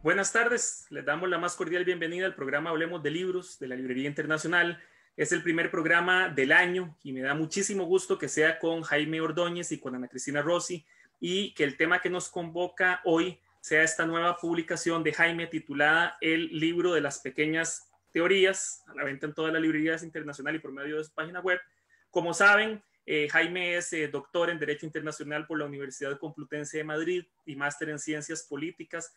Buenas tardes, les damos la más cordial bienvenida al programa Hablemos de Libros de la Librería Internacional. Es el primer programa del año y me da muchísimo gusto que sea con Jaime Ordóñez y con Ana Cristina Rossi y que el tema que nos convoca hoy sea esta nueva publicación de Jaime titulada El libro de las pequeñas teorías, a la venta en todas las librerías internacionales y por medio de su página web. Como saben, Jaime es doctor en Derecho Internacional por la Universidad Complutense de Madrid y máster en Ciencias Políticas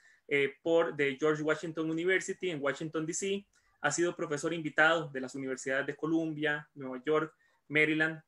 por The George Washington University en Washington, D.C. Ha sido profesor invitado de las universidades de Columbia, Nueva York, Maryland,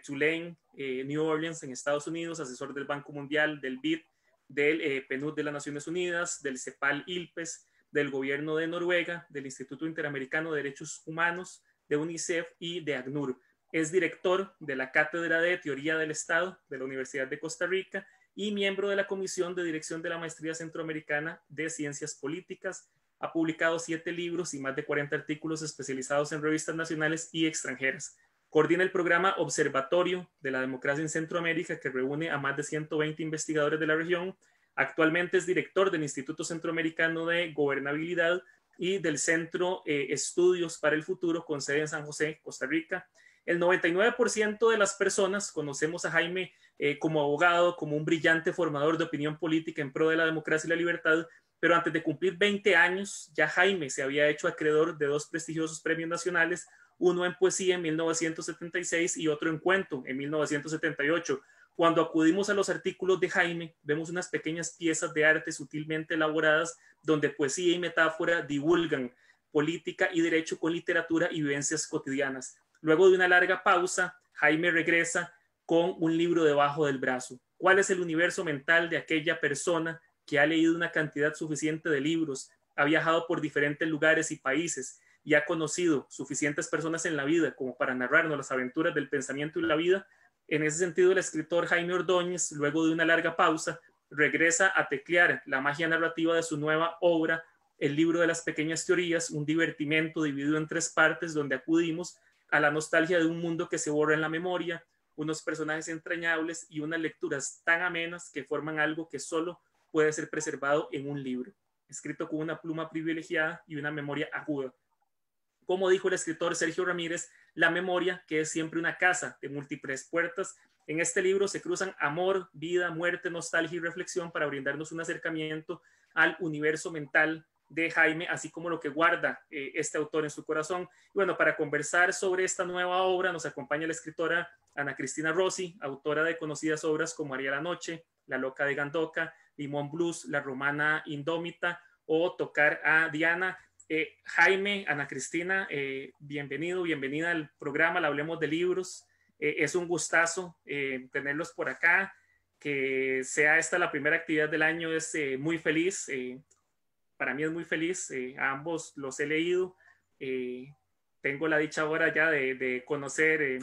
Tulane, New Orleans en Estados Unidos, asesor del Banco Mundial, del BID, del PNUD de las Naciones Unidas, del CEPAL-ILPES, del gobierno de Noruega, del Instituto Interamericano de Derechos Humanos, de UNICEF y de ACNUR. Es director de la Cátedra de Teoría del Estado de la Universidad de Costa Rica y miembro de la Comisión de Dirección de la Maestría Centroamericana de Ciencias Políticas. Ha publicado 7 libros y más de 40 artículos especializados en revistas nacionales y extranjeras. Coordina el programa Observatorio de la Democracia en Centroamérica, que reúne a más de 120 investigadores de la región. Actualmente es director del Instituto Centroamericano de Gobernabilidad y del Centro Estudios para el Futuro, con sede en San José, Costa Rica. El 99% de las personas conocemos a Jaime como abogado, como un brillante formador de opinión política en pro de la democracia y la libertad, pero antes de cumplir 20 años, ya Jaime se había hecho acreedor de 2 prestigiosos premios nacionales, uno en poesía en 1976 y otro en cuento en 1978. Cuando acudimos a los artículos de Jaime, vemos unas pequeñas piezas de arte sutilmente elaboradas donde poesía y metáfora divulgan política y derecho con literatura y vivencias cotidianas. Luego de una larga pausa, Jaime regresa con un libro debajo del brazo. ¿Cuál es el universo mental de aquella persona que ha leído una cantidad suficiente de libros, ha viajado por diferentes lugares y países y ha conocido suficientes personas en la vida como para narrarnos las aventuras del pensamiento y la vida? En ese sentido, el escritor Jaime Ordóñez, luego de una larga pausa, regresa a teclear la magia narrativa de su nueva obra, El libro de las pequeñas teorías, un divertimento dividido en 3 partes donde acudimos a la nostalgia de un mundo que se borra en la memoria, unos personajes entrañables y unas lecturas tan amenas que forman algo que solo puede ser preservado en un libro, escrito con una pluma privilegiada y una memoria aguda. Como dijo el escritor Sergio Ramírez, la memoria, que es siempre una casa de múltiples puertas, en este libro se cruzan amor, vida, muerte, nostalgia y reflexión para brindarnos un acercamiento al universo mental de Jaime, así como lo que guarda este autor en su corazón. Y bueno, para conversar sobre esta nueva obra nos acompaña la escritora Ana Cristina Rossi, autora de conocidas obras como Haría la Noche, La Loca de Gandoca, Limón Blues, La Romana Indómita o Tocar a Diana. Jaime, Ana Cristina, bienvenida al programa, le Hablemos de Libros. Es un gustazo tenerlos por acá, que sea esta la primera actividad del año, es muy feliz, para mí es muy feliz, a ambos los he leído, eh, tengo la dicha ahora ya de conocer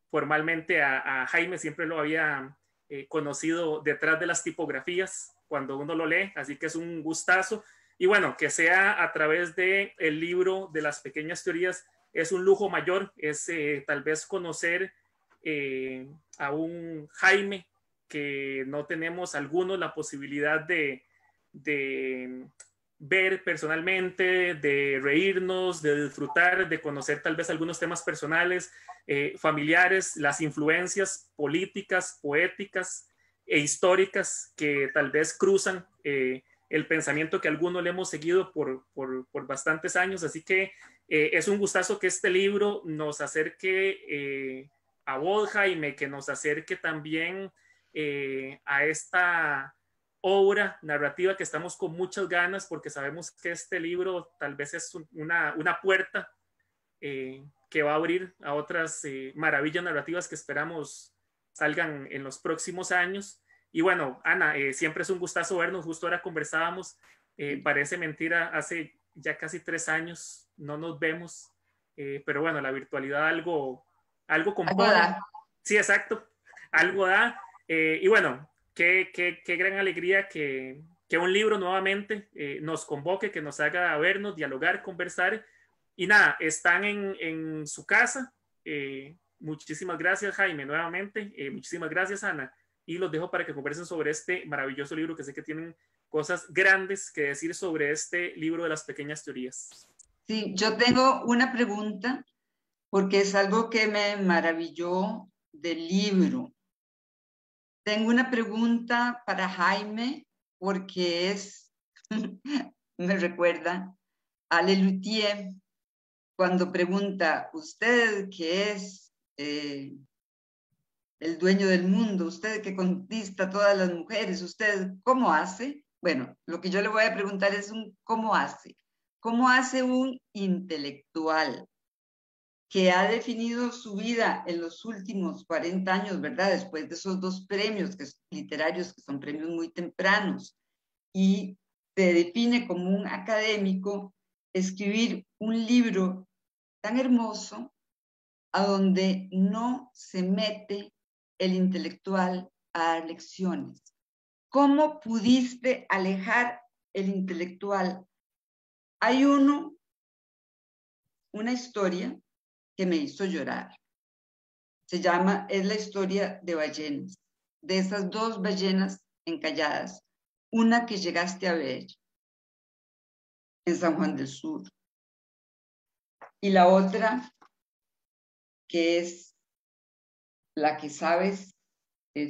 formalmente a Jaime, siempre lo había conocido detrás de las tipografías cuando uno lo lee, así que es un gustazo. Y bueno, que sea a través del libro de las pequeñas teorías es un lujo mayor, es tal vez conocer a un Jaime que no tenemos algunos la posibilidad de ver personalmente, de reírnos, de disfrutar, de conocer tal vez algunos temas personales, familiares, las influencias políticas, poéticas e históricas que tal vez cruzan el pensamiento que algunos le hemos seguido por bastantes años. Así que es un gustazo que este libro nos acerque a vos, Jaime, que nos acerque también a esta obra narrativa que estamos con muchas ganas porque sabemos que este libro tal vez es una puerta que va a abrir a otras maravillas narrativas que esperamos salgan en los próximos años. Y bueno, Ana, siempre es un gustazo vernos, justo ahora conversábamos, parece mentira, hace ya casi 3 años no nos vemos, pero bueno, la virtualidad algo compone. Agoda. Sí, exacto, algo da. Y bueno, qué gran alegría que un libro nuevamente nos convoque, que nos haga vernos, dialogar, conversar. Y nada, están en su casa. Muchísimas gracias, Jaime, nuevamente. Muchísimas gracias, Ana. Y los dejo para que conversen sobre este maravilloso libro que sé que tienen cosas grandes que decir sobre este libro de las pequeñas teorías. Sí, yo tengo una pregunta porque es algo que me maravilló del libro. Tengo una pregunta para Jaime porque me recuerda a Lelutier cuando pregunta, ¿usted que es el dueño del mundo, usted que conquista a todas las mujeres, usted cómo hace? Bueno, lo que yo le voy a preguntar es ¿cómo hace? ¿Cómo hace un intelectual que ha definido su vida en los últimos 40 años, ¿verdad? Después de esos 2 premios literarios, que son premios muy tempranos, y se define como un académico, escribir un libro tan hermoso a donde no se mete el intelectual a dar lecciones. ¿Cómo pudiste alejar el intelectual? Hay una historia que me hizo llorar. Es la historia de ballenas, de esas 2 ballenas encalladas, una que llegaste a ver en San Juan del Sur y la otra que es la que sabes, en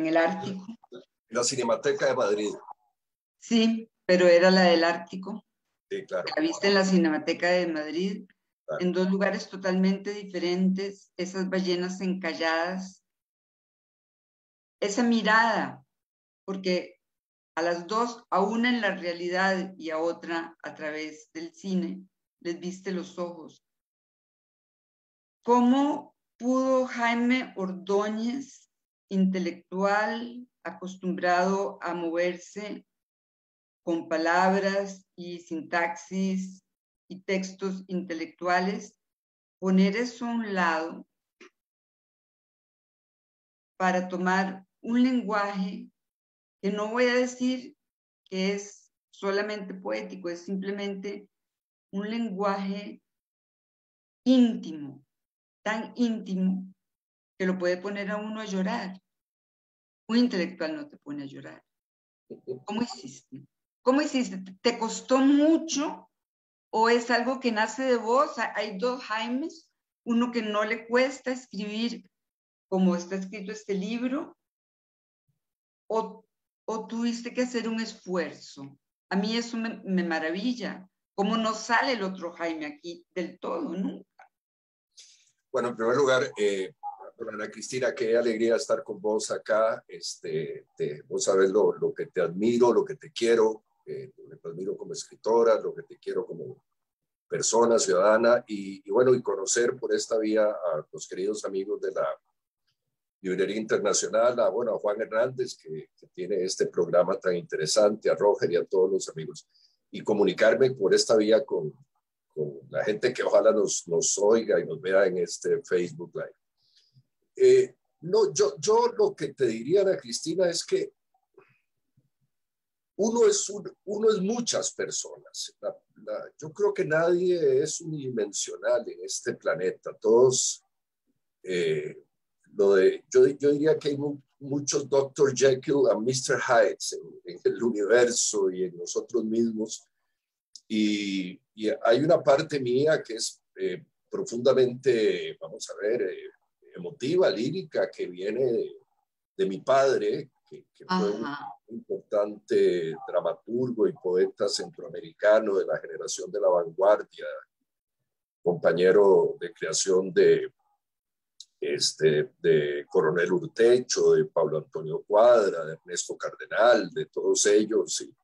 el Ártico. La Cinemateca de Madrid. Sí, pero era la del Ártico. Sí, claro. La viste en la Cinemateca de Madrid, claro. en 2 lugares totalmente diferentes, esas ballenas encalladas, esa mirada, porque a las 2, a una en la realidad y a otra a través del cine, les viste los ojos. ¿Cómo pudo Jaime Ordóñez, intelectual, acostumbrado a moverse con palabras y sintaxis y textos intelectuales, poner eso a un lado para tomar un lenguaje que no voy a decir que es solamente poético, es simplemente un lenguaje íntimo, tan íntimo que lo puede poner a uno a llorar? Un intelectual no te pone a llorar. ¿Cómo hiciste? ¿Cómo hiciste? ¿Te costó mucho o es algo que nace de vos? Hay 2 Jaimes, uno que no le cuesta escribir como está escrito este libro, o tuviste que hacer un esfuerzo. A mí eso me maravilla. ¿Cómo no sale el otro Jaime aquí del todo, nunca? Bueno, en primer lugar, Ana Cristina, qué alegría estar con vos acá. Vos sabés lo que te admiro, lo que te quiero, lo que te admiro como escritora, lo que te quiero como persona, ciudadana, y bueno, y conocer por esta vía a los queridos amigos de la Librería Internacional, a Juan Hernández, que tiene este programa tan interesante, a Roger y a todos los amigos, y comunicarme por esta vía con la gente que ojalá nos oiga y nos vea en este Facebook Live. No, yo lo que te diría, Ana Cristina, es que uno es muchas personas. Yo creo que nadie es unidimensional en este planeta. Todos, yo diría que hay muchos Dr. Jekyll y Mr. Hyde en el universo y en nosotros mismos. Y hay una parte mía que es profundamente, vamos a ver, emotiva, lírica, que viene de mi padre, que fue un importante dramaturgo y poeta centroamericano de la generación de la vanguardia, compañero de creación de Coronel Urtecho, de Pablo Antonio Cuadra, de Ernesto Cardenal, de todos ellos, y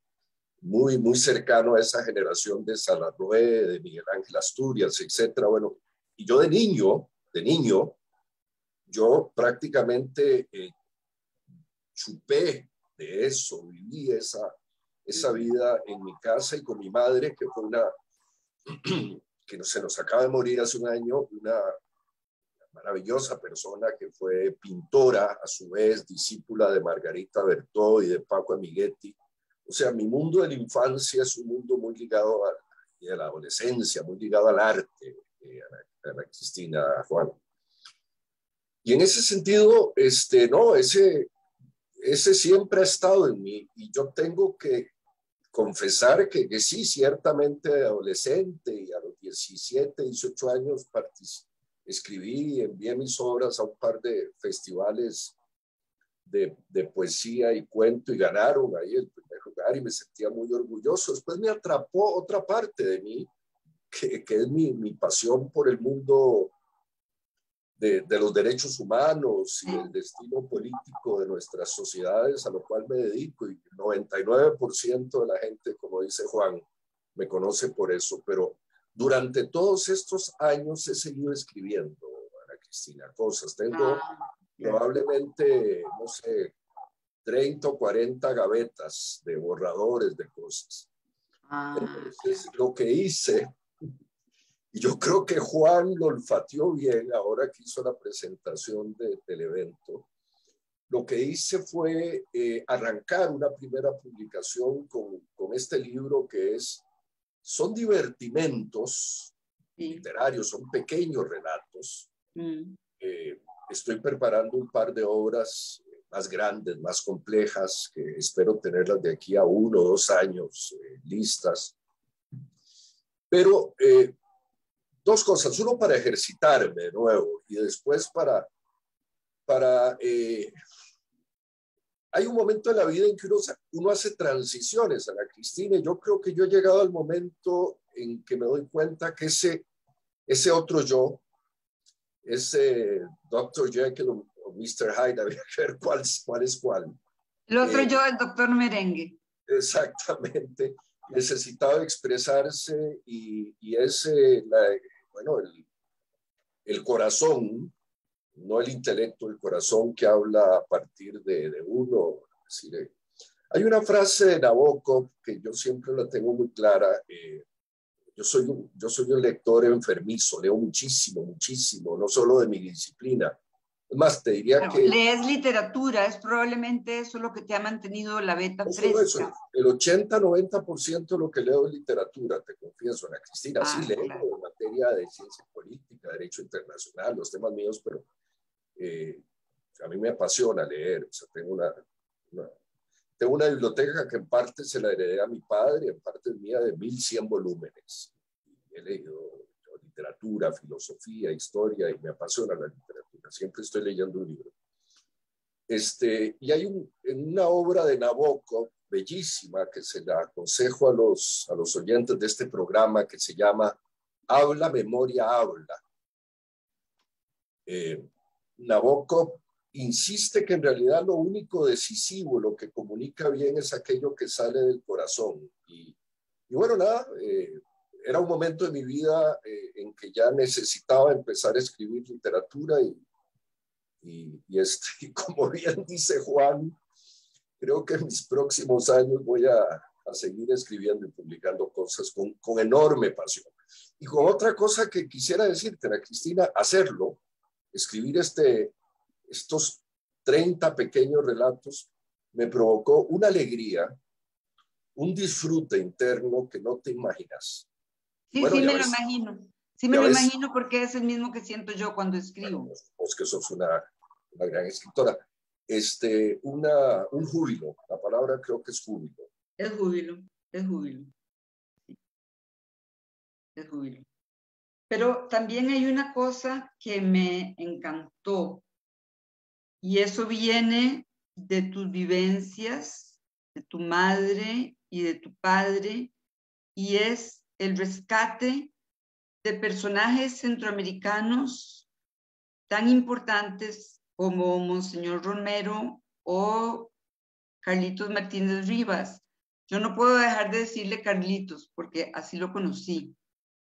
muy, muy cercano a esa generación de Salarroé, de Miguel Ángel Asturias, etcétera. Bueno, y yo de niño, yo prácticamente chupé de eso, viví esa vida en mi casa y con mi madre, que fue que se nos acaba de morir hace un año, una maravillosa persona que fue pintora, a su vez discípula de Margarita Bertó y de Paco Amiguetti. O sea, mi mundo de la infancia es un mundo muy ligado de la adolescencia, muy ligado al arte, Ana Cristina, Juan. Y en ese sentido, no, ese siempre ha estado en mí, y yo tengo que confesar que sí, ciertamente de adolescente y a los 17, 18 años escribí, envié mis obras a un par de festivales de poesía y cuento y ganaron ahí el primer lugar y me sentía muy orgulloso. Después me atrapó otra parte de mí, que es mi pasión por el mundo de los derechos humanos y el destino político de nuestras sociedades, a lo cual me dedico, y el 99% de la gente, como dice Juan, me conoce por eso, pero durante todos estos años he seguido escribiendo, Ana Cristina, cosas. Tengo probablemente, no sé, 30 o 40 gavetas de borradores de cosas. Entonces, lo que hice, y yo creo que Juan lo olfateó bien ahora que hizo la presentación del evento. Lo que hice fue arrancar una primera publicación con este libro que son divertimentos literarios, son pequeños relatos. Estoy preparando un par de obras más grandes, más complejas, que espero tenerlas de aquí a 1 o 2 años listas. Pero 2 cosas, uno para ejercitarme de nuevo y después hay un momento en la vida en que uno hace transiciones, Ana Cristina, y yo creo que yo he llegado al momento en que me doy cuenta que ese otro yo, ese Dr. Jekyll o Mr. Hyde, había que ver cuál es cuál. El otro yo, el doctor Merengue. Exactamente, necesitaba expresarse y el corazón, no el intelecto, el corazón que habla a partir de uno. Es decir, hay una frase de Nabokov que yo siempre la tengo muy clara. Yo soy un lector enfermizo, leo muchísimo, muchísimo, no solo de mi disciplina. Es más, te diría que... Lees literatura, es probablemente eso lo que te ha mantenido la veta fresca. Eso, el 80-90% de lo que leo es literatura, te confieso, Ana Cristina. Sí, leo en materia de ciencia política, derecho internacional, los temas míos, pero a mí me apasiona leer. O sea, tengo una biblioteca que en parte se la heredé a mi padre, en parte es mía, de 1100 volúmenes. He leído literatura, filosofía, historia, y me apasiona la literatura. Siempre estoy leyendo un libro. Y hay una obra de Nabokov bellísima que se la aconsejo a los oyentes de este programa, que se llama Habla, Memoria, Habla. Nabokov insiste que en realidad lo único decisivo, lo que comunica bien, es aquello que sale del corazón. Y bueno, nada, era un momento de mi vida en que ya necesitaba empezar a escribir literatura y como bien dice Juan, creo que en mis próximos años voy a seguir escribiendo y publicando cosas con enorme pasión. Y con otra cosa que quisiera decirte, Ana Cristina, hacerlo, escribir estos 30 pequeños relatos, me provocó una alegría, un disfrute interno que no te imaginas. Sí, bueno, sí me lo imagino. Sí me lo imagino porque es el mismo que siento yo cuando escribo. Bueno, vos que sos una gran escritora. Un júbilo, la palabra creo que es júbilo. Es júbilo, es júbilo. Es júbilo. Pero también hay una cosa que me encantó, y eso viene de tus vivencias, de tu madre y de tu padre, y es el rescate de personajes centroamericanos tan importantes como Monseñor Romero o Carlitos Martínez Rivas. Yo no puedo dejar de decirle Carlitos porque así lo conocí.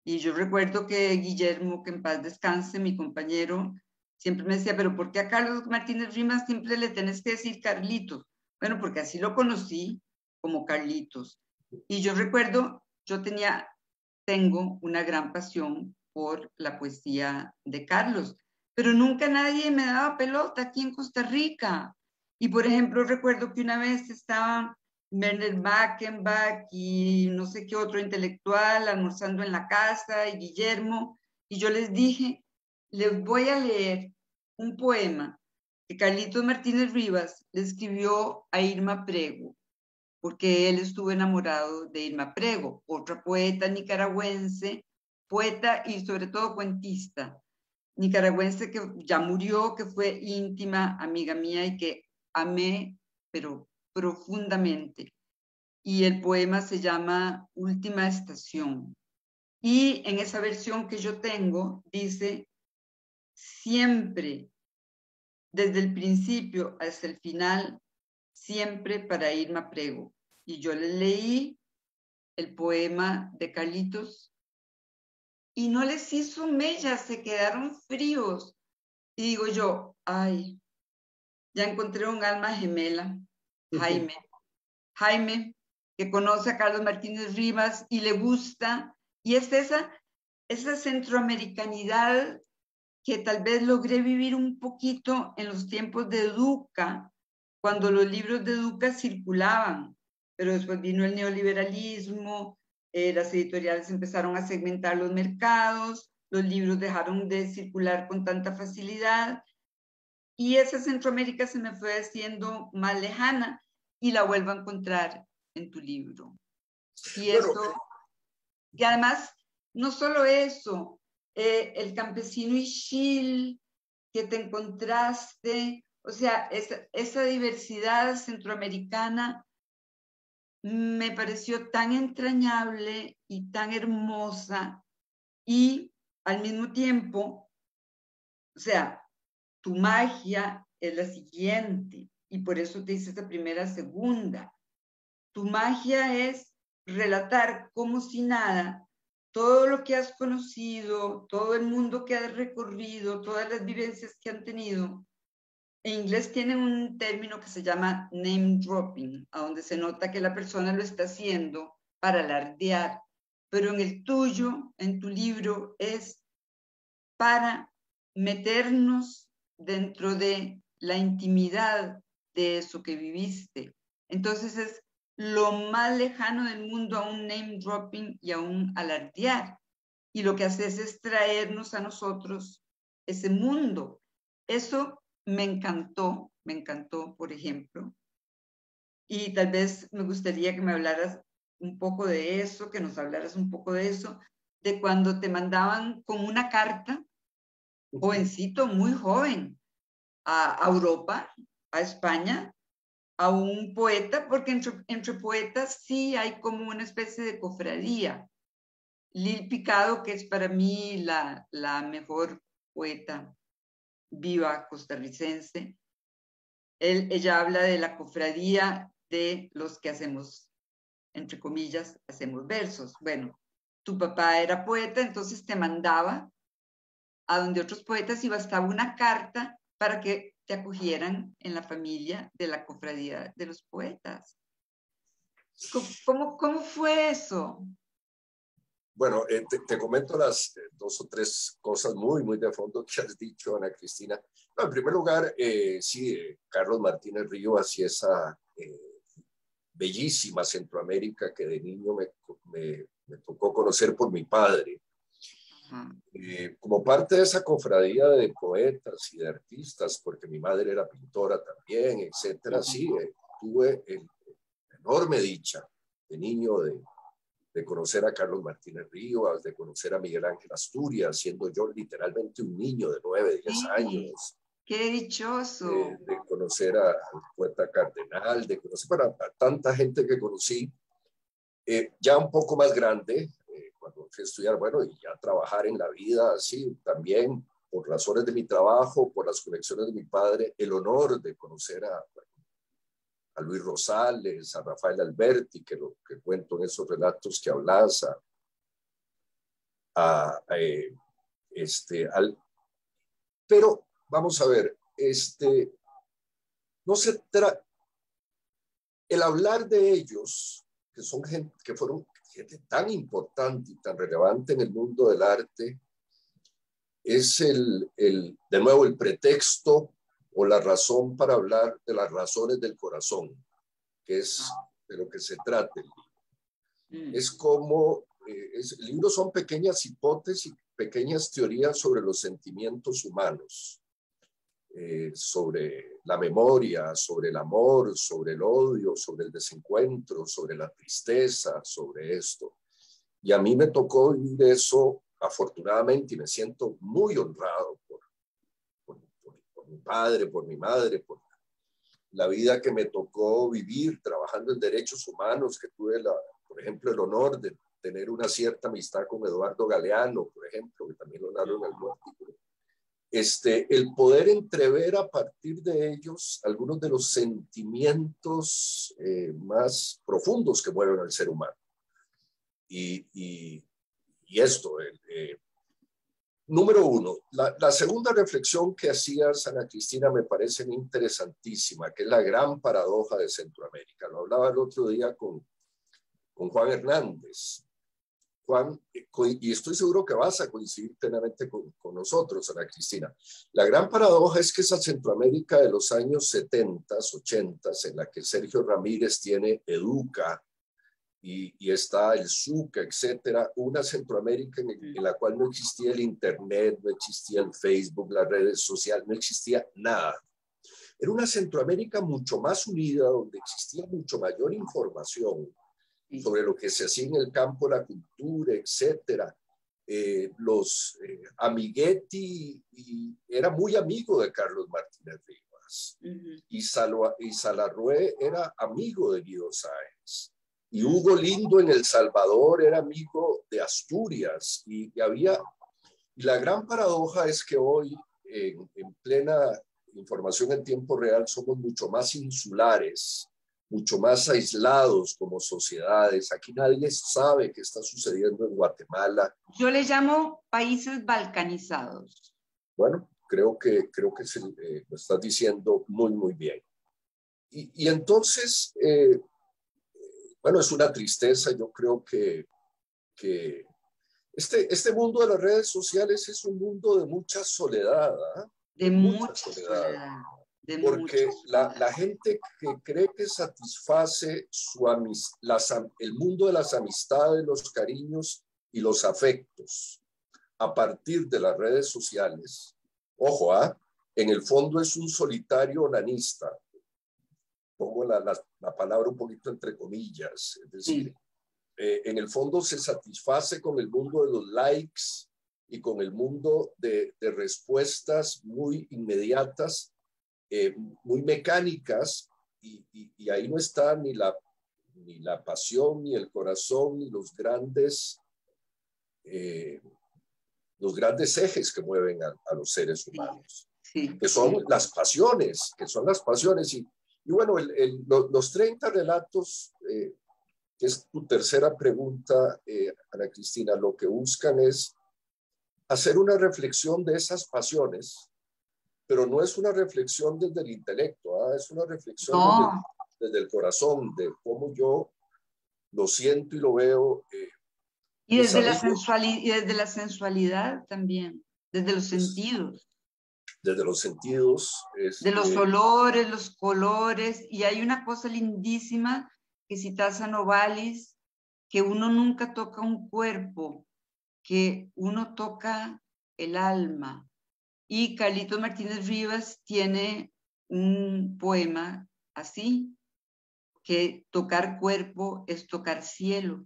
Y yo recuerdo que Guillermo, que en paz descanse, mi compañero, siempre me decía, pero ¿por qué a Carlos Martínez Rivas siempre le tenés que decir Carlitos? Bueno, porque así lo conocí como Carlitos. Y yo recuerdo, tengo una gran pasión por la poesía de Carlos, pero nunca nadie me daba pelota aquí en Costa Rica. Y por ejemplo, recuerdo que una vez estaba Werner Backenbach y no sé qué otro intelectual almorzando en la casa, y Guillermo, y yo les dije, les voy a leer un poema que Carlitos Martínez Rivas le escribió a Irma Prego, porque él estuvo enamorado de Irma Prego, otra poeta nicaragüense, poeta y sobre todo cuentista nicaragüense que ya murió, que fue íntima amiga mía y que amé, pero profundamente. Y el poema se llama Última Estación. Y en esa versión que yo tengo dice, siempre, desde el principio hasta el final, siempre para Irma Prego. Y yo le leí el poema de Carlitos y no les hizo mella, se quedaron fríos. Y digo yo, ay, ya encontré un alma gemela, Jaime. Jaime, que conoce a Carlos Martínez Rivas y le gusta, y es esa centroamericanidad que tal vez logré vivir un poquito en los tiempos de Duca, cuando los libros de Duca circulaban, pero después vino el neoliberalismo, las editoriales empezaron a segmentar los mercados, los libros dejaron de circular con tanta facilidad, y esa Centroamérica se me fue haciendo más lejana y la vuelvo a encontrar en tu libro. Y Bueno, eso, y además, no solo eso, el campesino Ixil que te encontraste, o sea, esa diversidad centroamericana me pareció tan entrañable y tan hermosa y al mismo tiempo, o sea, tu magia es la siguiente, y por eso te hice esta primera, segunda. Tu magia es relatar como si nada todo lo que has conocido, todo el mundo que has recorrido, todas las vivencias que han tenido. En inglés tienen un término que se llama name dropping, a donde se nota que la persona lo está haciendo para alardear, pero en el tuyo, en tu libro, es para meternos dentro de la intimidad de eso que viviste. Entonces es lo más lejano del mundo a un name dropping y a un alardear. Y lo que haces es traernos a nosotros ese mundo. Eso me encantó, por ejemplo. Y tal vez me gustaría que me hablaras un poco de eso, que nos hablaras un poco de eso, de cuando te mandaban con una carta, jovencito, muy joven, a Europa, a España, a un poeta, porque entre poetas sí hay como una especie de cofradía. Lil Picado, que es para mí la mejor poeta viva costarricense, ella habla de la cofradía de los que hacemos, entre comillas, hacemos versos. Bueno, tu papá era poeta, entonces te mandaba a donde otros poetas y bastaba una carta para que te acogieran en la familia de la cofradía de los poetas. ¿Cómo fue eso? bueno, te comento las dos o tres cosas muy, muy de fondo que has dicho, Ana Cristina. No, en primer lugar, sí, Carlos Martínez Rivas y esa bellísima Centroamérica que de niño me tocó conocer por mi padre. Como parte de esa cofradía de poetas y de artistas, porque mi madre era pintora también, etcétera, sí, tuve la enorme dicha de niño de conocer a Carlos Martínez Rivas, de conocer a Miguel Ángel Asturias, siendo yo literalmente un niño de 9, 10 años. ¡Qué dichoso! De conocer al poeta Cardenal, de conocer a tanta gente que conocí, ya un poco más grande, cuando fui a estudiar, bueno, y ya trabajar en la vida, así, también por razones de mi trabajo, por las conexiones de mi padre, el honor de conocer a Luis Rosales, a Rafael Alberti, que lo que cuento en esos relatos que hablas, pero vamos a ver, no se trata, el hablar de ellos, que son gente, que fueron gente tan importante y tan relevante en el mundo del arte, es de nuevo el pretexto o la razón para hablar de las razones del corazón, que es de lo que se trata el libro. Es como, el libro son pequeñas hipótesis, pequeñas teorías sobre los sentimientos humanos, sobre la memoria, sobre el amor, sobre el odio, sobre el desencuentro, sobre la tristeza, sobre esto. Y a mí me tocó vivir eso, afortunadamente, y me siento muy honrado por mi padre, por mi madre, por la vida que me tocó vivir trabajando en derechos humanos, que tuve, por ejemplo, el honor de tener una cierta amistad con Eduardo Galeano, por ejemplo, que también lo narro en algún artículo. El poder entrever a partir de ellos algunos de los sentimientos más profundos que mueven al ser humano. Y esto, número uno, la segunda reflexión que hacía Ana Cristina me parece interesantísima, que es la gran paradoja de Centroamérica. Lo hablaba el otro día con Juan Hernández. Juan, y estoy seguro que vas a coincidir plenamente con nosotros, Ana Cristina. La gran paradoja es que esa Centroamérica de los años 70, 80, en la que Sergio Ramírez tiene Educa, y está el Zucca, etcétera, una Centroamérica en la cual no existía el Internet, no existía el Facebook, las redes sociales, no existía nada. Era una Centroamérica mucho más unida, donde existía mucho mayor información sobre lo que se hacía en el campo, la cultura, etcétera. Amiguetti era muy amigo de Carlos Martínez Rivas, y Salarrué era amigo de Guido Sáenz. Y Hugo Lindo en El Salvador era amigo de Asturias. Y la gran paradoja es que hoy, en plena información en tiempo real, somos mucho más insulares, mucho más aislados como sociedades. Aquí nadie sabe qué está sucediendo en Guatemala. Yo le llamo países balcanizados. Bueno, creo que lo estás diciendo muy, muy bien. Y entonces... bueno, es una tristeza. Yo creo que este mundo de las redes sociales es un mundo de mucha soledad, ¿eh? De mucha soledad. Porque la gente que cree que satisface el mundo de las amistades, los cariños y los afectos a partir de las redes sociales, ojo, en el fondo es un solitario onanista. Pongo la palabra un poquito entre comillas, es decir, en el fondo se satisface con el mundo de los likes y con el mundo de respuestas muy inmediatas, muy mecánicas, y ahí no está ni la pasión, ni el corazón, ni los grandes ejes que mueven a los seres humanos, que son las pasiones, Y bueno, los 30 relatos, que es tu tercera pregunta, Ana Cristina, lo que buscan es hacer una reflexión de esas pasiones, pero no es una reflexión desde el intelecto, es una reflexión desde el corazón, de cómo yo lo siento y lo veo. Y desde la sensualidad también, desde los sentidos. Desde los sentidos. De los olores, los colores, y hay una cosa lindísima que citas a Novalis, que uno nunca toca un cuerpo, que uno toca el alma. Y Carlitos Martínez Rivas tiene un poema así, que tocar cuerpo es tocar cielo.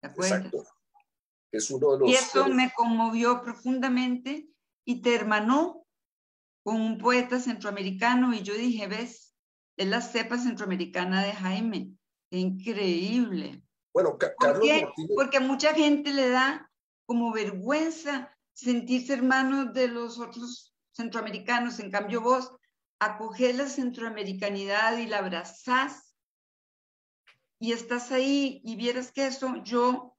¿Te acuerdas? Exacto. Es uno de los, y eso me conmovió profundamente y te hermanó con un poeta centroamericano, y yo dije, ves, es la cepa centroamericana de Jaime. ¡Qué increíble! Bueno, Carlos Martínez... Porque a mucha gente le da como vergüenza sentirse hermanos de los otros centroamericanos. En cambio vos acogés la centroamericanidad y la abrazás y estás ahí, y vieras que eso yo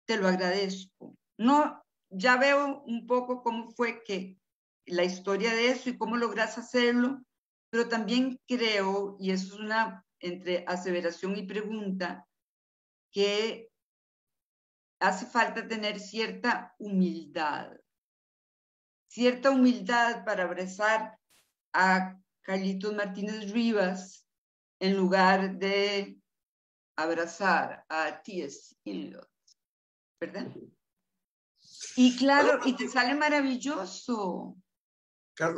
te lo agradezco. No, ya veo un poco cómo fue que la historia de eso y cómo logras hacerlo, pero también creo, y eso es una entre aseveración y pregunta, que hace falta tener cierta humildad para abrazar a Carlitos Martínez Rivas en lugar de abrazar a T.S. Eliot, ¿verdad? Y claro, y te sale maravilloso.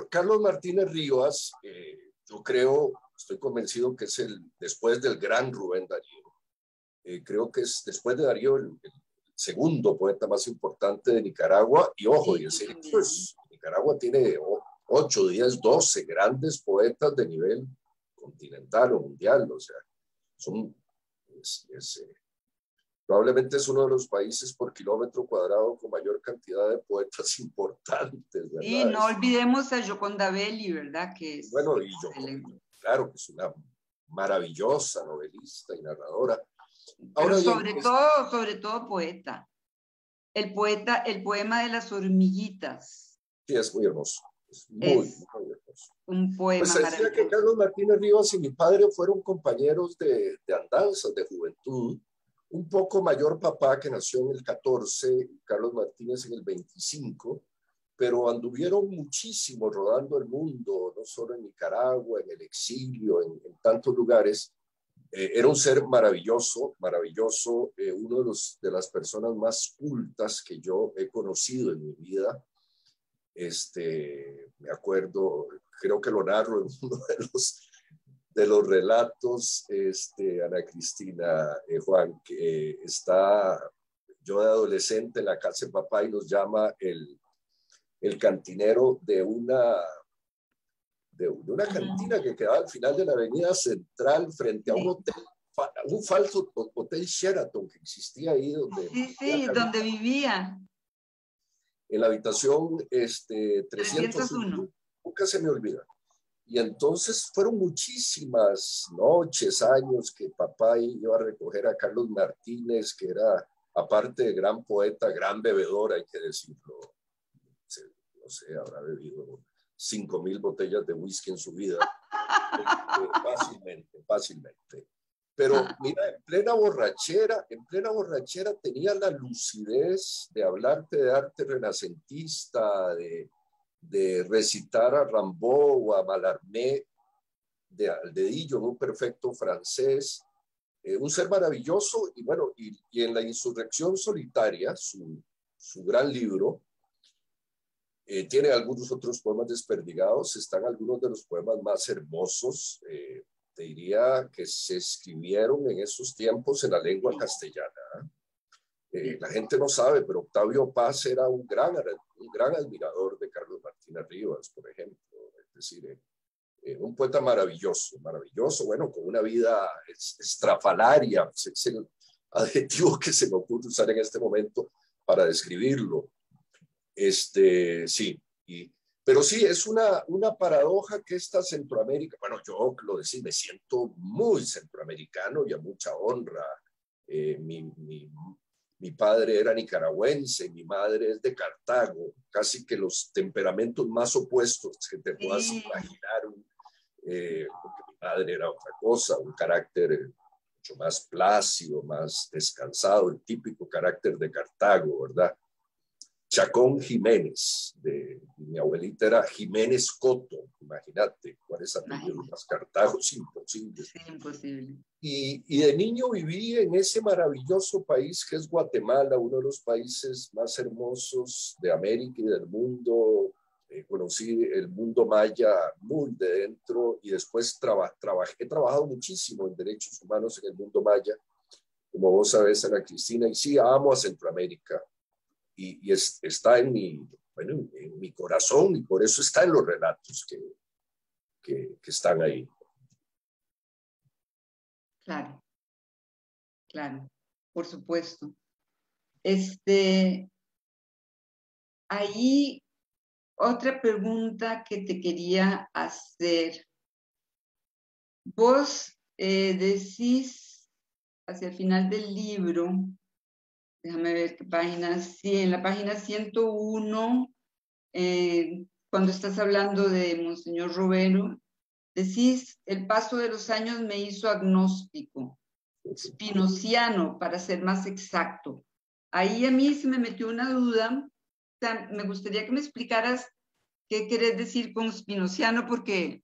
Carlos Martínez Rivas, yo creo, estoy convencido que es después del gran Rubén Darío, creo que es después de Darío el segundo poeta más importante de Nicaragua. Y ojo, Sí, y decir, pues, Nicaragua tiene 8, 10, 12 grandes poetas de nivel continental o mundial, o sea, probablemente es uno de los países por kilómetro cuadrado con mayor cantidad de poetas importantes, ¿verdad? Sí, no olvidemos a Gioconda Belli, ¿verdad? Que es, bueno, y yo, claro, que es una maravillosa novelista y narradora. Pero sobre todo poeta. El poema de las hormiguitas. Sí, es muy hermoso. Es muy hermoso. Un poema pues decía que Carlos Martínez Rivas y mi padre fueron compañeros de andanzas, de juventud. Un poco mayor papá, que nació en el 14, Carlos Martínez en el 25, pero anduvieron muchísimo rodando el mundo, no solo en Nicaragua, en el exilio, en tantos lugares. Era un ser maravilloso, maravilloso, uno de las personas más cultas que yo he conocido en mi vida. Me acuerdo, creo que lo narro en uno de los relatos, Ana Cristina, Juan, que está yo de adolescente en la casa de papá y nos llama el cantinero de una cantina que quedaba al final de la avenida central frente a un hotel, un falso hotel Sheraton que existía ahí donde vivía. En la habitación 301. Nunca se me olvida. Y entonces fueron muchísimas noches, años que papá iba a recoger a Carlos Martínez, que era, aparte de gran poeta, gran bebedor, hay que decirlo. No sé, habrá bebido 5,000 botellas de whisky en su vida. Fácilmente. Pero mira, en plena borrachera tenía la lucidez de hablarte de arte renacentista, de recitar a Rimbaud o a Mallarmé al dedillo, en un perfecto francés. Un ser maravilloso. Y bueno, y en La Insurrección Solitaria, su gran libro, tiene algunos otros poemas desperdigados. Están algunos de los poemas más hermosos, te diría, que se escribieron en esos tiempos en la lengua castellana. La gente no sabe, pero Octavio Paz era un gran admirador de Carlos Martínez Rivas, por ejemplo. Es decir, un poeta maravilloso, bueno, con una vida estrafalaria, es el adjetivo que se me ocurre usar en este momento para describirlo. Sí, pero sí, es una paradoja que esta Centroamérica, bueno, yo lo decía, me siento muy centroamericano y a mucha honra. Mi padre era nicaragüense, mi madre es de Cartago, casi que los temperamentos más opuestos que te puedas imaginar, porque mi padre era otra cosa, un carácter mucho más plácido, más descansado, el típico carácter de Cartago, ¿verdad? Chacón Jiménez, mi abuelita era Jiménez Coto, imagínate, ¿cuál es apellido? Más Cartago, es imposible. Sí, imposible. Y de niño viví en ese maravilloso país que es Guatemala, uno de los países más hermosos de América y del mundo. Conocí el mundo maya muy de dentro y después he trabajado muchísimo en derechos humanos en el mundo maya, como vos sabés, Ana Cristina, y sí, amo a Centroamérica. Y está en mi corazón, y por eso está en los relatos que están ahí. Claro, por supuesto. Ahí otra pregunta que te quería hacer. Vos decís hacia el final del libro, déjame ver qué página, sí, en la página 101, cuando estás hablando de Monseñor Robero, decís, el paso de los años me hizo agnóstico, spinociano, para ser más exacto. Ahí a mí se me metió una duda, o sea, me gustaría que me explicaras qué querés decir con spinociano, porque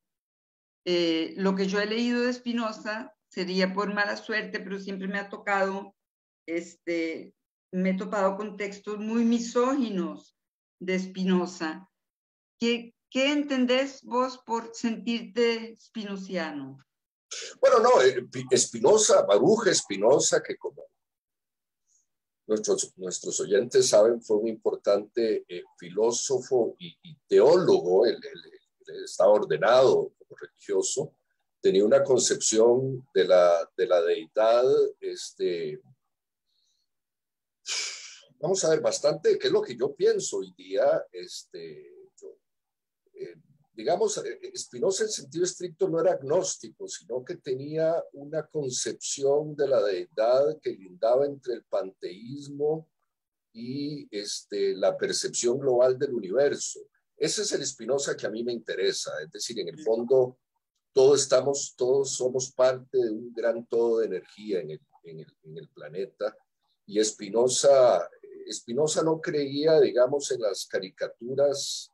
lo que yo he leído de Spinoza sería por mala suerte, pero siempre me ha tocado, me he topado con textos muy misóginos de Spinoza. ¿Qué entendés vos por sentirte spinociano? Bueno, no, Spinoza, Baruch Spinoza, que como nuestros oyentes saben, fue un importante filósofo y teólogo. Él estaba ordenado como religioso, tenía una concepción de la deidad, vamos a ver, bastante, que es lo que yo pienso hoy día, digamos, Spinoza en sentido estricto no era agnóstico, sino que tenía una concepción de la deidad que lindaba entre el panteísmo y la percepción global del universo. Ese es el Spinoza que a mí me interesa, es decir, en el fondo todos somos parte de un gran todo de energía en el planeta, y Spinoza no creía, digamos, en las caricaturas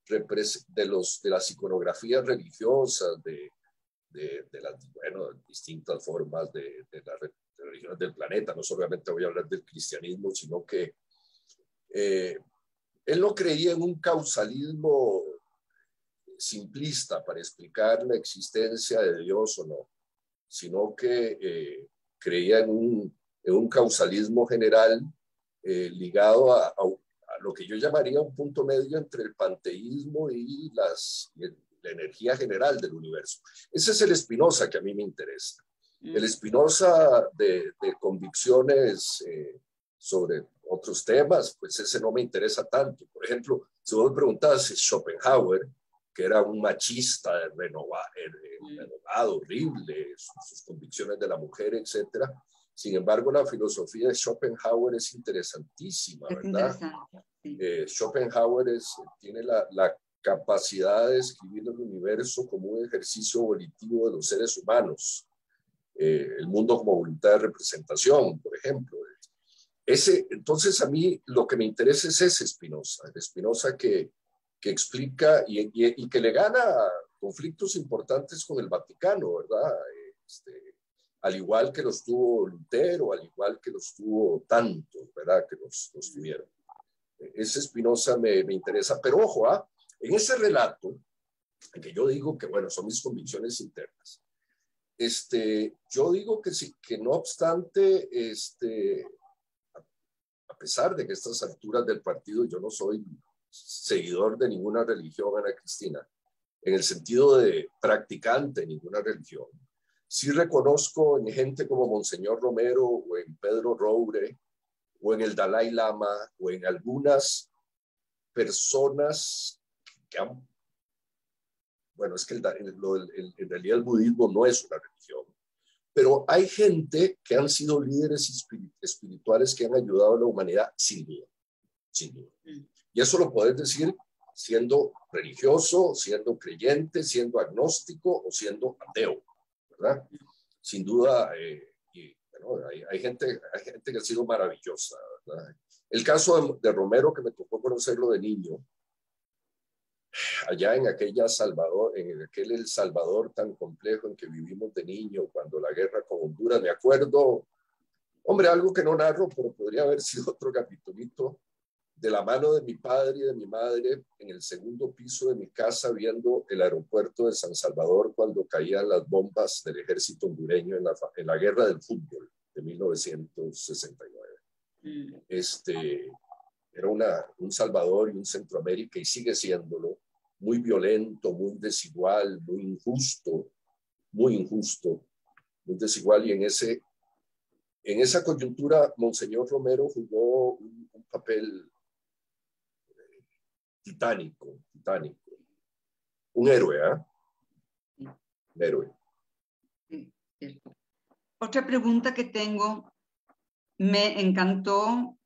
de las iconografías religiosas, de las distintas formas de las religiones del planeta. No solamente voy a hablar del cristianismo, sino que él no creía en un causalismo simplista para explicar la existencia de Dios o no, sino que creía en un causalismo general ligado a lo que yo llamaría un punto medio entre el panteísmo y la energía general del universo. Ese es el Spinoza que a mí me interesa. El Spinoza de convicciones sobre otros temas, pues ese no me interesa tanto. Por ejemplo, si vos me preguntas si Schopenhauer, que era un machista renovado, horrible, sus convicciones de la mujer, etcétera. Sin embargo, la filosofía de Schopenhauer es interesantísima, ¿verdad? Sí. Schopenhauer tiene la capacidad de escribir el universo como un ejercicio volitivo de los seres humanos. El mundo como voluntad de representación, por ejemplo. Entonces, a mí lo que me interesa es ese Spinoza, el Spinoza que explica y que le gana conflictos importantes con el Vaticano, ¿verdad? Al igual que los tuvo Lutero, al igual que los tuvo tantos, ¿verdad? Que los tuvieron. Ese Spinoza me interesa, pero ojo, en ese relato, en que yo digo que, bueno, son mis convicciones internas, yo digo que sí, que no obstante, a pesar de que a estas alturas del partido yo no soy seguidor de ninguna religión, Ana Cristina, en el sentido de practicante de ninguna religión, sí reconozco en gente como Monseñor Romero o en Pedro Roure o en el Dalai Lama o en algunas personas que han... Bueno, es que en realidad el budismo no es una religión, pero hay gente que han sido líderes espirituales que han ayudado a la humanidad sin duda, sin duda. Y eso lo puedes decir siendo religioso, siendo creyente, siendo agnóstico o siendo ateo, ¿verdad? Sin duda, bueno, hay gente que ha sido maravillosa, ¿verdad? El caso de Romero, que me tocó conocerlo de niño, allá en aquel El Salvador tan complejo en que vivimos de niño, cuando la guerra con Honduras, me acuerdo, hombre, algo que no narro, pero podría haber sido otro capitulito, de la mano de mi padre y de mi madre en el segundo piso de mi casa viendo el aeropuerto de San Salvador cuando caían las bombas del ejército hondureño en la guerra del fútbol de 1969. Era un Salvador y un Centroamérica, y sigue siéndolo, muy violento, muy desigual, muy injusto, muy desigual, y en esa coyuntura Monseñor Romero jugó un papel titánico. Un héroe, ¿eh? Un héroe. Sí, cierto. Otra pregunta que tengo, me encantó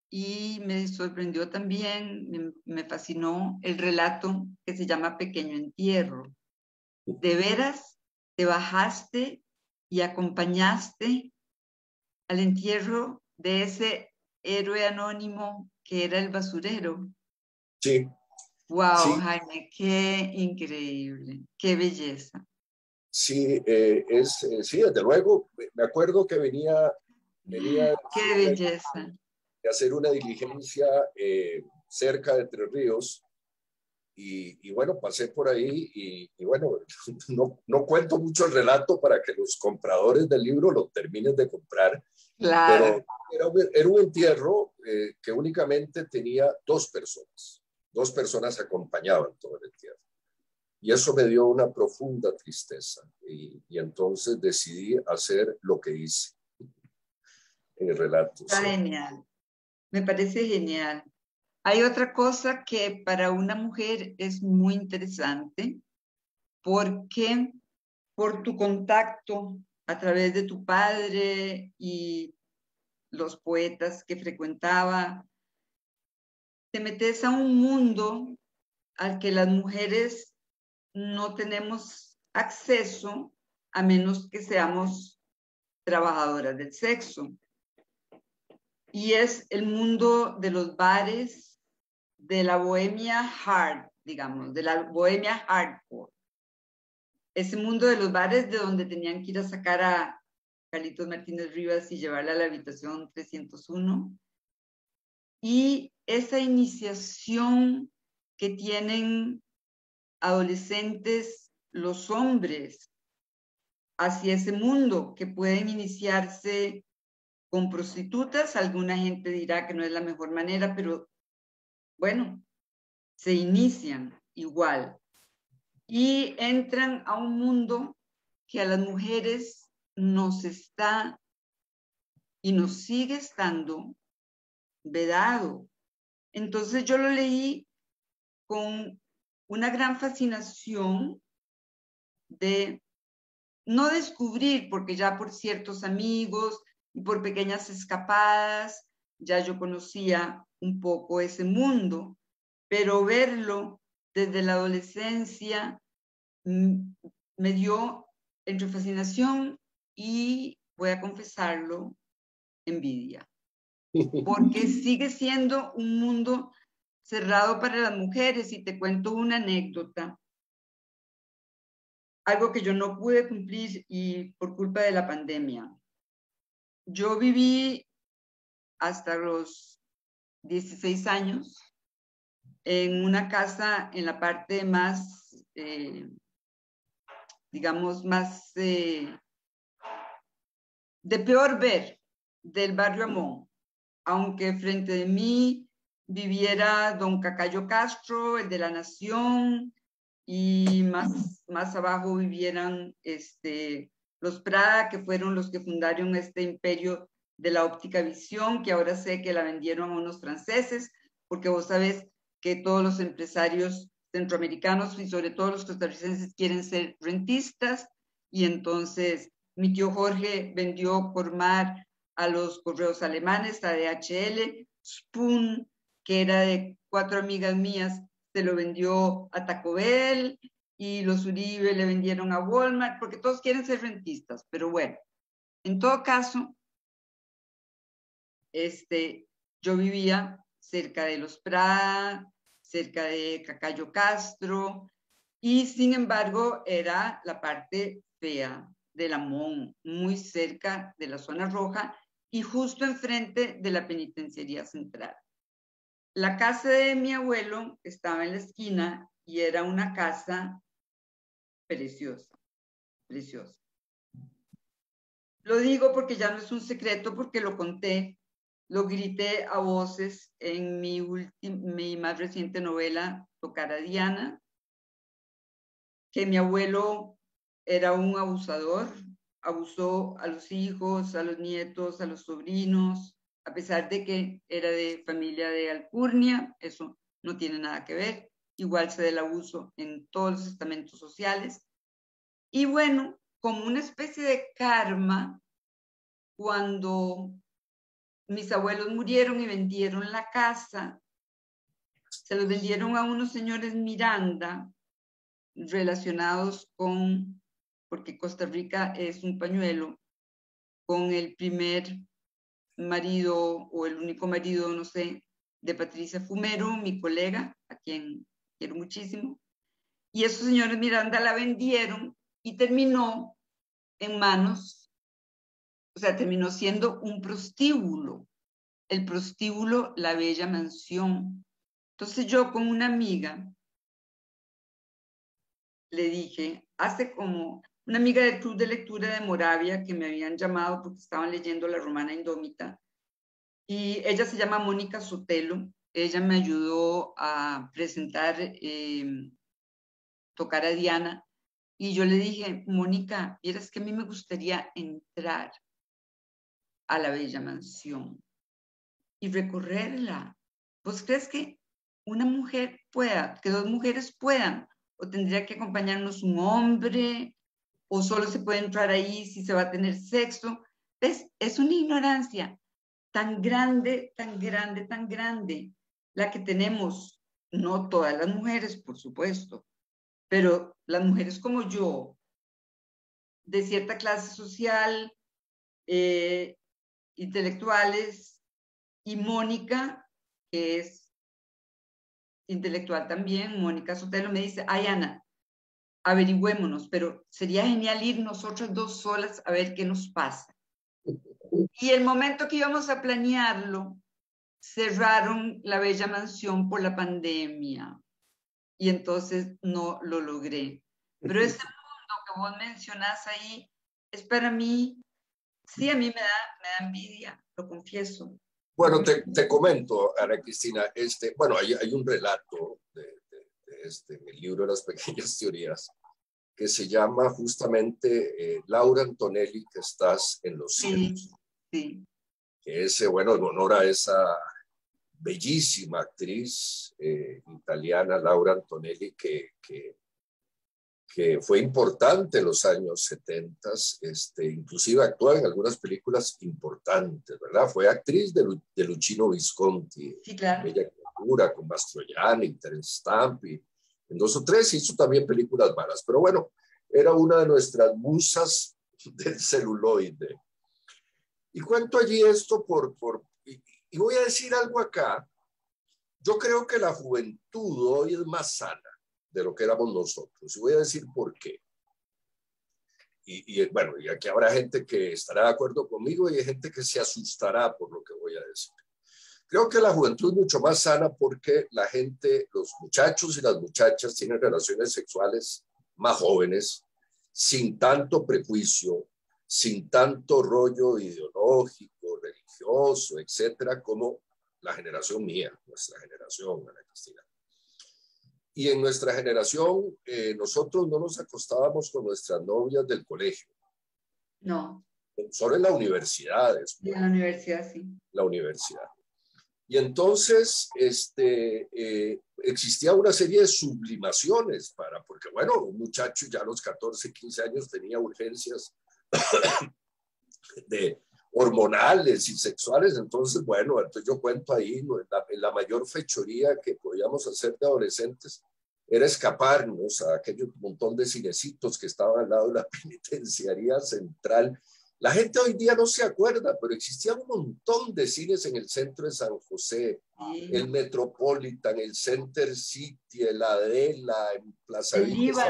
y me sorprendió también, me fascinó el relato que se llama Pequeño Entierro. ¿De veras te bajaste y acompañaste al entierro de ese héroe anónimo que era el basurero? Sí. Wow, Sí. Jaime, qué increíble, qué belleza. Sí, sí, desde luego. Me acuerdo que venía ¡Qué belleza! de hacer una diligencia cerca de Tres Ríos y bueno, pasé por ahí y bueno, no cuento mucho el relato para que los compradores del libro lo terminen de comprar, Claro. pero era un entierro que únicamente tenía dos personas acompañaban todo el entierro. Y eso me dio una profunda tristeza y entonces decidí hacer lo que hice en el relato. Está Sí. genial. Me parece genial. Hay otra cosa que para una mujer es muy interesante porque por tu contacto a través de tu padre y los poetas que frecuentaba, te metes a un mundo al que las mujeres no tenemos acceso a menos que seamos trabajadoras del sexo. Y es el mundo de los bares, de la bohemia hard, digamos, de la bohemia hardcore. Ese mundo de los bares de donde tenían que ir a sacar a Carlitos Martínez Rivas y llevarla a la habitación 301. Y esa iniciación que tienen adolescentes, los hombres, hacia ese mundo, que pueden iniciarse con prostitutas. Alguna gente dirá que no es la mejor manera, pero bueno, se inician igual y entran a un mundo que a las mujeres nos está y nos sigue estando vedado. Entonces yo lo leí con una gran fascinación de no descubrir, porque ya por ciertos amigos y por pequeñas escapadas, ya yo conocía un poco ese mundo, pero verlo desde la adolescencia me dio entre fascinación y, voy a confesarlo, envidia, porque sigue siendo un mundo cerrado para las mujeres. Y te cuento una anécdota, algo que yo no pude cumplir y por culpa de la pandemia. Yo viví hasta los 16 años en una casa en la parte más, digamos, más de peor ver del barrio Amón, aunque frente de mí viviera don Cacayo Castro, el de La Nación, y más abajo vivieran los Prada, que fueron los que fundaron este imperio de la óptica visión, que ahora sé que la vendieron a unos franceses, porque vos sabés que todos los empresarios centroamericanos y sobre todo los costarricenses quieren ser rentistas, y entonces mi tío Jorge vendió Cormar a los correos alemanes, a DHL, Spoon, que era de 4 amigas mías, se lo vendió a Taco Bell, y los Uribe le vendieron a Walmart, porque todos quieren ser rentistas. Pero bueno, en todo caso, yo vivía cerca de los Prada, cerca de Cacayo Castro, y sin embargo era la parte fea de Lamón, muy cerca de la zona roja y justo enfrente de la penitenciaría central. La casa de mi abuelo estaba en la esquina y era una casa preciosa, preciosa. Lo digo porque ya no es un secreto, porque lo conté, lo grité a voces en mi más reciente novela, Tocar a Diana, que mi abuelo era un abusador, abusó a los hijos, a los nietos, a los sobrinos, a pesar de que era de familia de alcurnia. Eso no tiene nada que ver. Igual se da el abuso en todos los estamentos sociales. Y bueno, como una especie de karma, cuando mis abuelos murieron y vendieron la casa, se los vendieron a unos señores Miranda relacionados con, porque Costa Rica es un pañuelo, con el primer marido o el único marido, no sé, de Patricia Fumero, mi colega, a quien quiero muchísimo. Y esos señores Miranda la vendieron y terminó en manos, o sea, terminó siendo un prostíbulo, el prostíbulo La Bella Mansión. Entonces yo con una amiga le dije, hace como una amiga del Club de Lectura de Moravia que me habían llamado porque estaban leyendo La Romana Indómita, y ella se llama Mónica Sotelo. Ella me ayudó a presentar, tocar a Diana, y yo le dije, Mónica, vieras que a mí me gustaría entrar a La Bella Mansión y recorrerla. ¿Vos crees que una mujer pueda, que dos mujeres puedan, o tendría que acompañarnos un hombre, o solo se puede entrar ahí si se va a tener sexo? ¿Ves? Es una ignorancia tan grande, tan grande, tan grande, la que tenemos, no todas las mujeres, por supuesto, pero las mujeres como yo, de cierta clase social, intelectuales, y Mónica, que es intelectual también, Mónica Sotelo, me dice, ay, Ana, averigüémonos, pero sería genial ir nosotras dos solas a ver qué nos pasa. Y el momento que íbamos a planearlo, cerraron La Bella Mansión por la pandemia, y entonces no lo logré. Pero ese mundo que vos mencionás ahí es para mí, sí, a mí me da envidia, lo confieso. Bueno, te comento, Ana Cristina, bueno, hay un relato en el libro de las pequeñas teorías que se llama justamente Laura Antonelli, que estás en los cielos. Sí. Que es, bueno, en honor a esa bellísima actriz italiana, Laura Antonelli, que fue importante en los años 70, inclusive actuó en algunas películas importantes, ¿verdad? Fue actriz de Luchino Visconti, sí, claro. Bella Criatura, con Mastroianni, Terence Stamp, y en 2 o 3 hizo también películas malas, pero bueno, era una de nuestras musas del celuloide. Y cuento allí esto y voy a decir algo acá. Yo creo que la juventud hoy es más sana de lo que éramos nosotros. Y voy a decir por qué. Bueno, y aquí habrá gente que estará de acuerdo conmigo y hay gente que se asustará por lo que voy a decir. Creo que la juventud es mucho más sana porque la gente, los muchachos y las muchachas tienen relaciones sexuales más jóvenes, sin tanto prejuicio, sin tanto rollo ideológico, religioso, etcétera, como la generación mía, nuestra generación, Ana Cristina. Y en nuestra generación, nosotros no nos acostábamos con nuestras novias del colegio. No. Solo en la universidad. En la universidad, sí. La universidad. Y entonces existía una serie de sublimaciones porque bueno, un muchacho ya a los 14, 15 años tenía urgencias hormonales y sexuales. Entonces, bueno, entonces yo cuento ahí, la mayor fechoría que podíamos hacer de adolescentes era escaparnos a aquel montón de cinecitos que estaban al lado de la penitenciaría central. La gente hoy día no se acuerda, pero existía un montón de cines en el centro de San José, el Metropolitan, el Center City, el Adela, en Plaza Villa,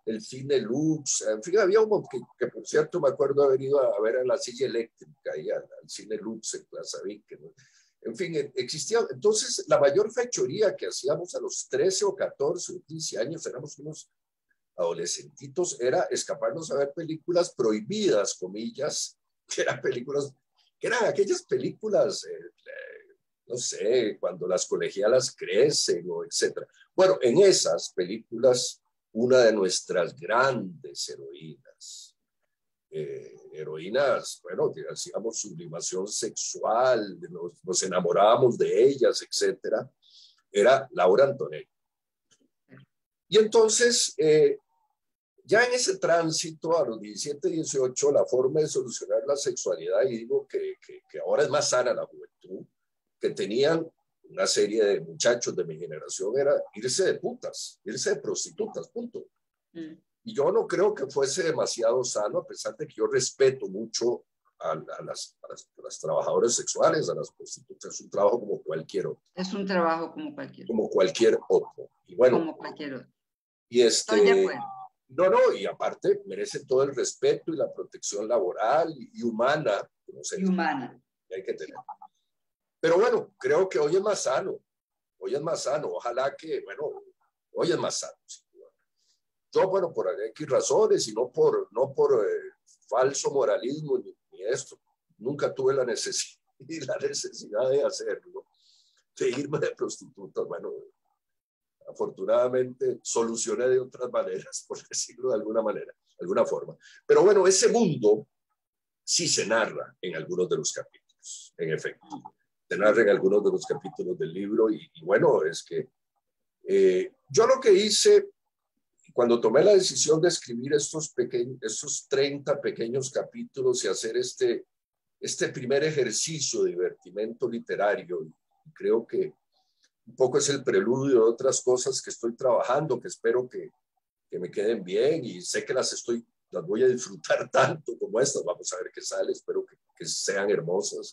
el Cine Lux, en fin, había un montón que por cierto me acuerdo haber ido a ver a la Silla Eléctrica y al Cine Lux en Plaza Vique, ¿no? En fin, existía. Entonces, la mayor fechoría que hacíamos a los 13 o 14 o 15 años, éramos unos adolescentitos, era escaparnos a ver películas prohibidas, comillas, que eran aquellas películas, no sé, cuando las colegialas crecen o etcétera. Bueno, en esas películas, una de nuestras grandes heroínas, bueno, hacíamos sublimación sexual, nos enamorábamos de ellas, etcétera, era Laura Antonelli. Y entonces, ya en ese tránsito a los 17, 18, la forma de solucionar la sexualidad, y digo que ahora es más sana la juventud, que tenían una serie de muchachos de mi generación, era irse de putas, irse de prostitutas, punto. Y yo no creo que fuese demasiado sano, a pesar de que yo respeto mucho a las trabajadoras sexuales, a las prostitutas. Es un trabajo como cualquier otro. Es un trabajo como cualquier otro. Como cualquier otro. Y bueno, como cualquier otro. Y Estoy de acuerdo. No, no, y aparte merecen todo el respeto y la protección laboral y humana, no sé, y humana. que hay que tener. Pero bueno, creo que hoy es más sano. Hoy es más sano. Ojalá que, bueno, hoy es más sano. Sí. Yo, bueno, por X razones y no por falso moralismo ni esto. Nunca tuve la necesidad de hacerlo, de irme de prostituta. Bueno, afortunadamente solucioné de otras maneras, por decirlo de alguna manera, de alguna forma. Pero bueno, ese mundo sí se narra en algunos de los capítulos, en efecto. Se narra en algunos de los capítulos del libro y bueno, es que yo lo que hice cuando tomé la decisión de escribir estos 30 pequeños capítulos y hacer este primer ejercicio de divertimento literario, y creo que un poco es el preludio de otras cosas que estoy trabajando, que espero que me queden bien y sé que las voy a disfrutar tanto como estas. Vamos a ver qué sale, espero que sean hermosas.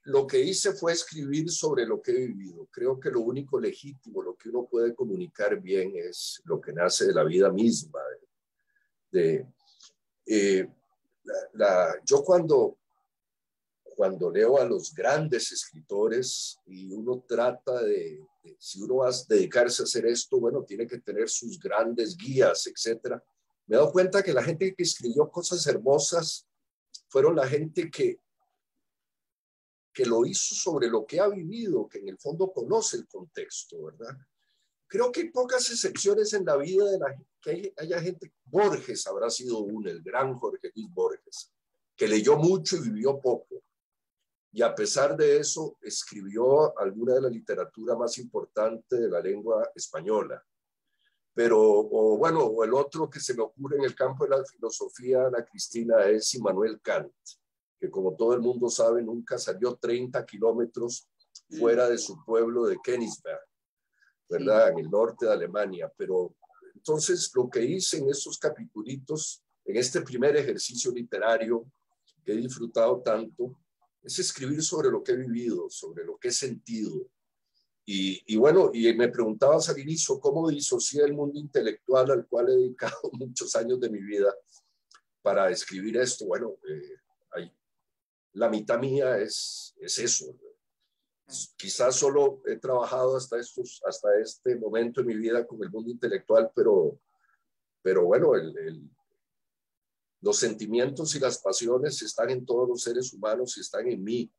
Lo que hice fue escribir sobre lo que he vivido. Creo que lo único legítimo, lo que uno puede comunicar bien es lo que nace de la vida misma. Yo cuando leo a los grandes escritores y uno trata si uno va a dedicarse a hacer esto, bueno, tiene que tener sus grandes guías, etcétera. Me he dado cuenta que la gente que escribió cosas hermosas fueron la gente que lo hizo sobre lo que ha vivido, que en el fondo conoce el contexto, ¿verdad? Creo que hay pocas excepciones en la vida que haya gente. Borges habrá sido uno, el gran Jorge Luis Borges, que leyó mucho y vivió poco. Y a pesar de eso, escribió alguna de la literatura más importante de la lengua española. Pero, o el otro que se me ocurre en el campo de la filosofía, Ana Cristina, es Immanuel Kant, que como todo el mundo sabe, nunca salió 30 kilómetros fuera de su pueblo de Königsberg, ¿verdad? En el norte de Alemania. Pero entonces lo que hice en estos capitulitos, en este primer ejercicio literario que he disfrutado tanto, es escribir sobre lo que he vivido, sobre lo que he sentido. Y bueno, y me preguntabas al inicio cómo disocié el mundo intelectual al cual he dedicado muchos años de mi vida para escribir esto. Bueno, la mitad mía es eso. Quizás solo he trabajado hasta este momento en mi vida con el mundo intelectual, pero bueno, los sentimientos y las pasiones están en todos los seres humanos y están en mí,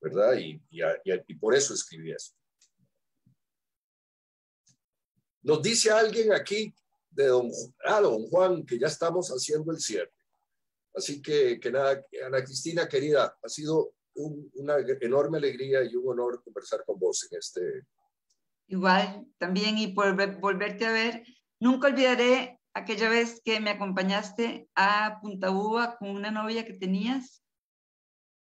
¿verdad? Y por eso escribí esto. Nos dice alguien aquí de don Juan, que ya estamos haciendo el cierre. Así que nada, Ana Cristina, querida, ha sido una enorme alegría y un honor conversar con vos en este. Igual, también, y por volverte a ver, nunca olvidaré aquella vez que me acompañaste a Punta Uva con una novia que tenías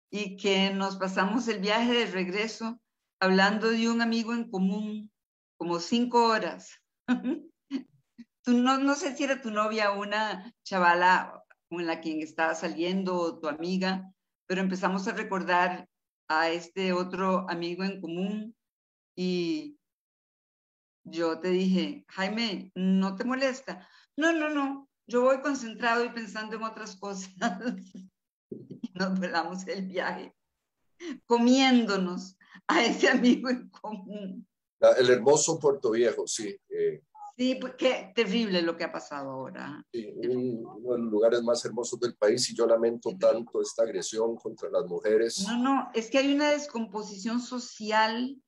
y que nos pasamos el viaje de regreso hablando de un amigo en común, como 5 horas. Tú no sé si era tu novia o una chavala con la quien estaba saliendo o tu amiga, pero empezamos a recordar a este otro amigo en común y yo te dije, Jaime, ¿no te molesta? No, yo voy concentrado y pensando en otras cosas. Y nos volamos el viaje, comiéndonos a ese amigo en común. El hermoso Puerto Viejo, sí. Sí, pues qué terrible lo que ha pasado ahora. Sí, uno de los lugares más hermosos del país y yo lamento tanto esta agresión contra las mujeres. No, es que hay una descomposición social,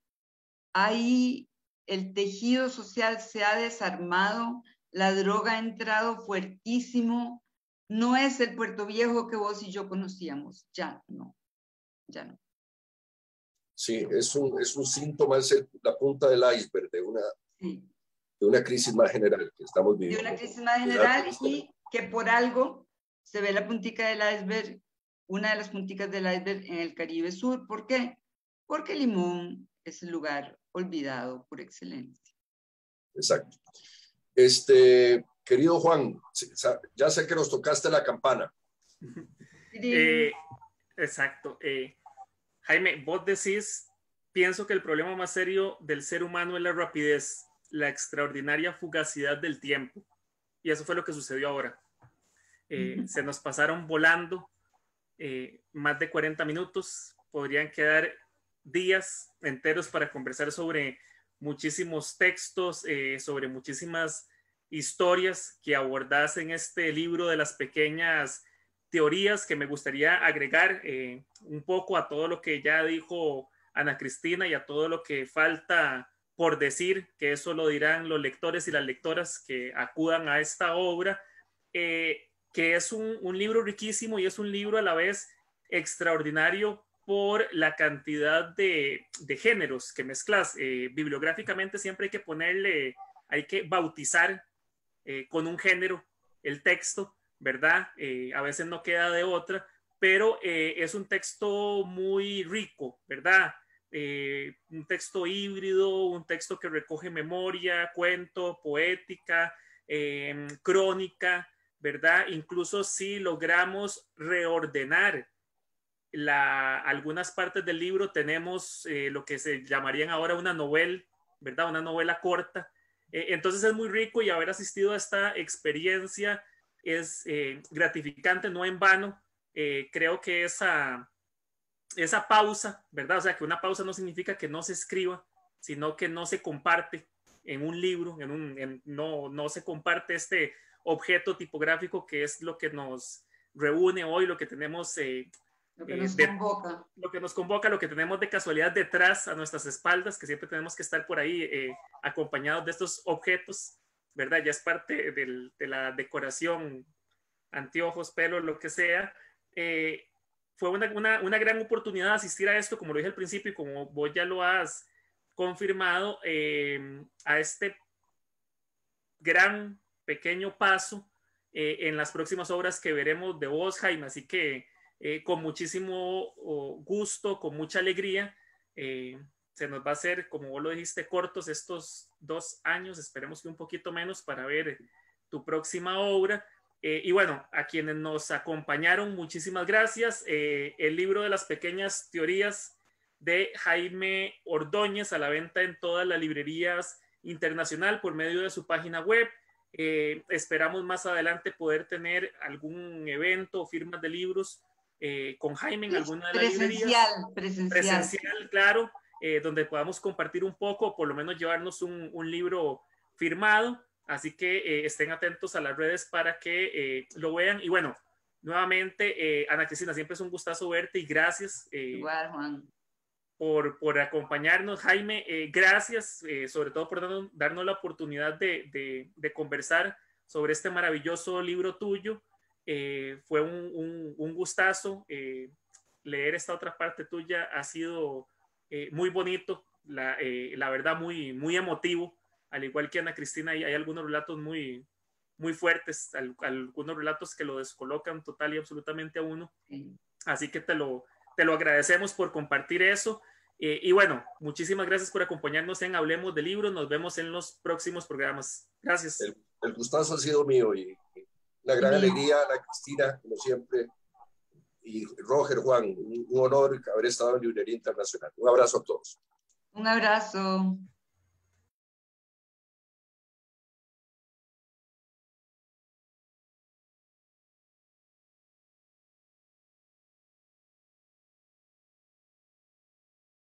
hay el tejido social se ha desarmado, la droga ha entrado fuertísimo, no es el Puerto Viejo que vos y yo conocíamos, ya no. Sí, es un síntoma, es la punta del iceberg de una crisis más general que estamos viviendo. De una crisis más general y que por algo se ve la puntica del iceberg, una de las punticas del iceberg en el Caribe Sur. ¿Por qué? Porque Limón es el lugar olvidado por excelencia. Exacto. Querido Juan, ya sé que nos tocaste la campana. Exacto. Jaime, vos decís, pienso que el problema más serio del ser humano es la rapidez. la extraordinaria fugacidad del tiempo. Y eso fue lo que sucedió ahora. Se nos pasaron volando más de 40 minutos. Podrían quedar días enteros para conversar sobre muchísimos textos, sobre muchísimas historias que abordas en este libro de las pequeñas teorías, que me gustaría agregar un poco a todo lo que ya dijo Ana Cristina y a todo lo que falta por decir, que eso lo dirán los lectores y las lectoras que acudan a esta obra, que es un libro riquísimo y es un libro a la vez extraordinario por la cantidad de géneros que mezclas. Bibliográficamente siempre hay que ponerle, hay que bautizar con un género el texto, ¿verdad? A veces no queda de otra, pero es un texto muy rico, ¿verdad? Un texto híbrido, un texto que recoge memoria, cuento, poética, crónica, ¿verdad? Incluso si logramos reordenar algunas partes del libro, tenemos lo que se llamarían ahora una novela, ¿verdad? Una novela corta. Entonces es muy rico, y haber asistido a esta experiencia es gratificante, no en vano. Creo que esa pausa, ¿verdad? O sea, que una pausa no significa que no se escriba, sino que no se comparte en un libro, no se comparte este objeto tipográfico que es lo que nos reúne hoy, lo que tenemos, lo que nos convoca, lo que tenemos de casualidad detrás a nuestras espaldas, que siempre tenemos que estar por ahí acompañados de estos objetos, ¿verdad? Ya es parte de la decoración, anteojos, pelo, lo que sea. Fue una gran oportunidad asistir a esto, como lo dije al principio y como vos ya lo has confirmado, a este gran pequeño paso en las próximas obras que veremos de vos, Jaime. Así que con muchísimo gusto, con mucha alegría, se nos va a hacer, como vos lo dijiste, cortos estos 2 años, esperemos que un poquito menos, para ver tu próxima obra. Y bueno, a quienes nos acompañaron, muchísimas gracias. El libro de las pequeñas teorías de Jaime Ordóñez, a la venta en todas las librerías internacional por medio de su página web. Esperamos más adelante poder tener algún evento o firmas de libros con Jaime en alguna de las librerías. Presencial, claro, donde podamos compartir un poco, por lo menos llevarnos un libro firmado. Así que estén atentos a las redes para que lo vean. Y bueno, nuevamente, Ana Cristina, siempre es un gustazo verte, y gracias. Igual, Juan. Por acompañarnos. Jaime, gracias, sobre todo por darnos la oportunidad de conversar sobre este maravilloso libro tuyo. Fue un gustazo. Leer esta otra parte tuya ha sido muy bonito, la verdad, muy, muy emotivo. Al igual que Ana Cristina, hay algunos relatos muy, muy fuertes, algunos relatos que lo descolocan total y absolutamente a uno. Así que te lo agradecemos por compartir eso. Y bueno, muchísimas gracias por acompañarnos en Hablemos de Libros. Nos vemos en los próximos programas. Gracias. El gustazo ha sido mío, y la gran alegría, Ana Cristina, como siempre, y Roger, Juan, un honor haber estado en Librería Internacional. Un abrazo a todos. Un abrazo.